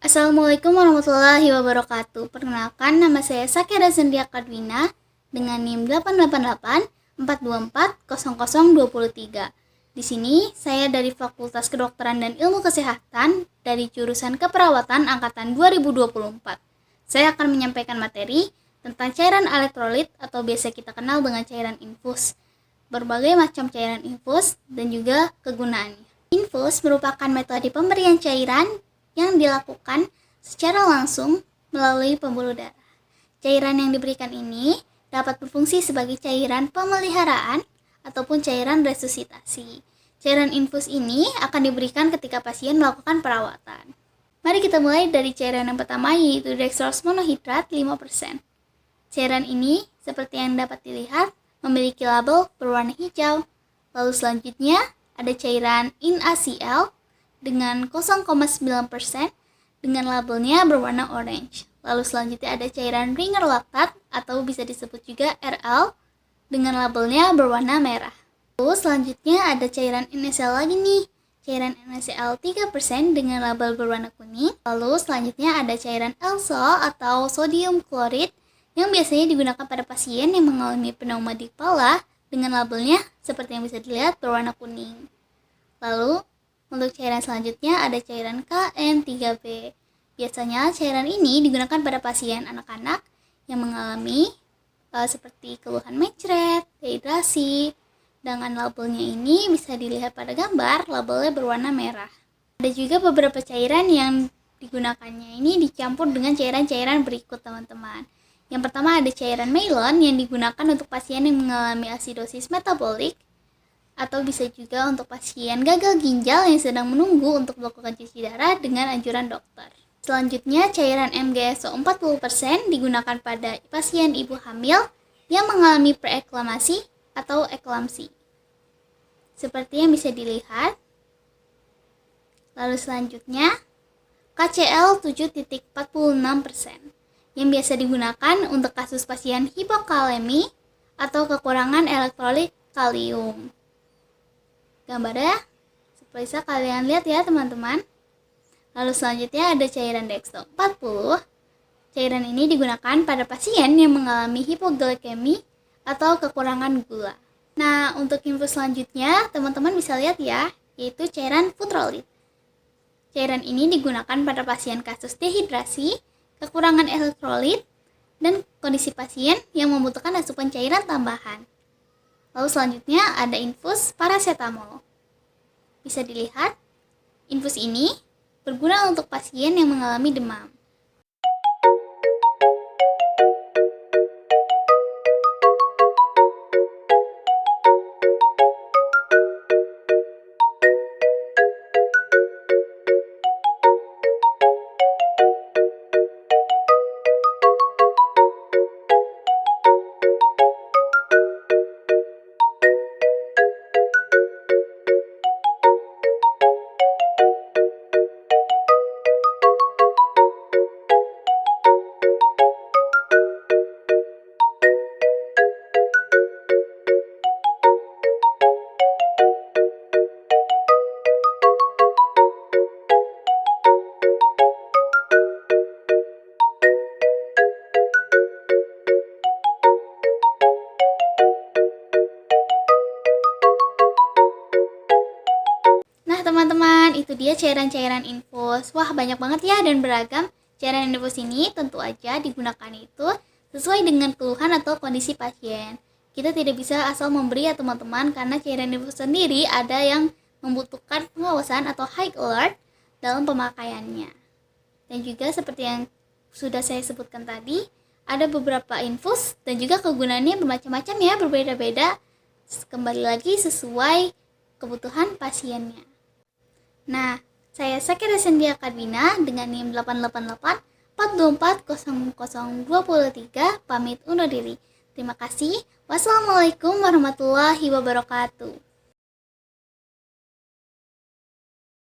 Assalamualaikum warahmatullahi wabarakatuh. Perkenalkan, nama saya Sakira Zendia Kadwina dengan NIM 88842400223. Di sini saya dari Fakultas Kedokteran dan Ilmu Kesehatan dari jurusan Keperawatan angkatan 2024. Saya akan menyampaikan materi tentang cairan elektrolit atau biasa kita kenal dengan cairan infus. Berbagai macam cairan infus dan juga kegunaannya. Infus merupakan metode pemberian cairan yang dilakukan secara langsung melalui pembuluh darah. Cairan yang diberikan ini dapat berfungsi sebagai cairan pemeliharaan ataupun cairan resusitasi. Cairan infus ini akan diberikan ketika pasien melakukan perawatan. Mari kita mulai dari cairan yang pertama, yaitu dextrose monohidrat 5%. Cairan ini seperti yang dapat dilihat memiliki label berwarna hijau. Lalu selanjutnya ada cairan InACL dengan 0,9% dengan labelnya berwarna orange. Lalu selanjutnya ada cairan ringer laktat atau bisa disebut juga RL dengan labelnya berwarna merah. Lalu selanjutnya ada cairan NaCl lagi nih. Cairan NaCl 3% dengan label berwarna kuning. Lalu selanjutnya ada cairan LSO atau sodium klorid yang biasanya digunakan pada pasien yang mengalami pneumonia di kepala dengan labelnya seperti yang bisa dilihat berwarna kuning. Lalu untuk cairan selanjutnya ada cairan KN3B. Biasanya cairan ini digunakan pada pasien anak-anak yang mengalami seperti keluhan mencret, dehidrasi. Dengan labelnya ini bisa dilihat pada gambar, labelnya berwarna merah. Ada juga beberapa cairan yang digunakannya ini dicampur dengan cairan-cairan berikut teman-teman. Yang pertama ada cairan Maylon yang digunakan untuk pasien yang mengalami asidosis metabolik atau bisa juga untuk pasien gagal ginjal yang sedang menunggu untuk melakukan cuci darah dengan anjuran dokter. Selanjutnya cairan MgSO 40% digunakan pada pasien ibu hamil yang mengalami preeklamasi atau eklamsi. Seperti yang bisa dilihat. Lalu selanjutnya KCl 7.46% yang biasa digunakan untuk kasus pasien hipokalemi atau kekurangan elektrolit kalium. Gambarnya seperti bisa kalian lihat ya teman-teman. Lalu selanjutnya ada cairan dextro 40. Cairan ini digunakan pada pasien yang mengalami hipoglikemi atau kekurangan gula. Nah, untuk infus selanjutnya teman-teman bisa lihat ya, yaitu cairan futrolid. Cairan ini digunakan pada pasien kasus dehidrasi, kekurangan elektrolit, dan kondisi pasien yang membutuhkan asupan cairan tambahan. Lalu selanjutnya ada infus paracetamol. Bisa dilihat, infus ini berguna untuk pasien yang mengalami demam. Teman-teman, itu dia cairan-cairan infus. Wah, banyak banget ya dan beragam. Cairan infus ini tentu aja digunakan itu sesuai dengan keluhan atau kondisi pasien. Kita tidak bisa asal memberi ya teman-teman, karena cairan infus sendiri ada yang membutuhkan pengawasan atau high alert dalam pemakaiannya. Dan juga seperti yang sudah saya sebutkan tadi, ada beberapa infus dan juga kegunaannya bermacam-macam ya, berbeda-beda. Kembali lagi sesuai kebutuhan pasiennya. Nah, saya Sakira Zendia Kadwina dengan NIM 88842400223 pamit undur diri. Terima kasih. Wassalamualaikum warahmatullahi wabarakatuh.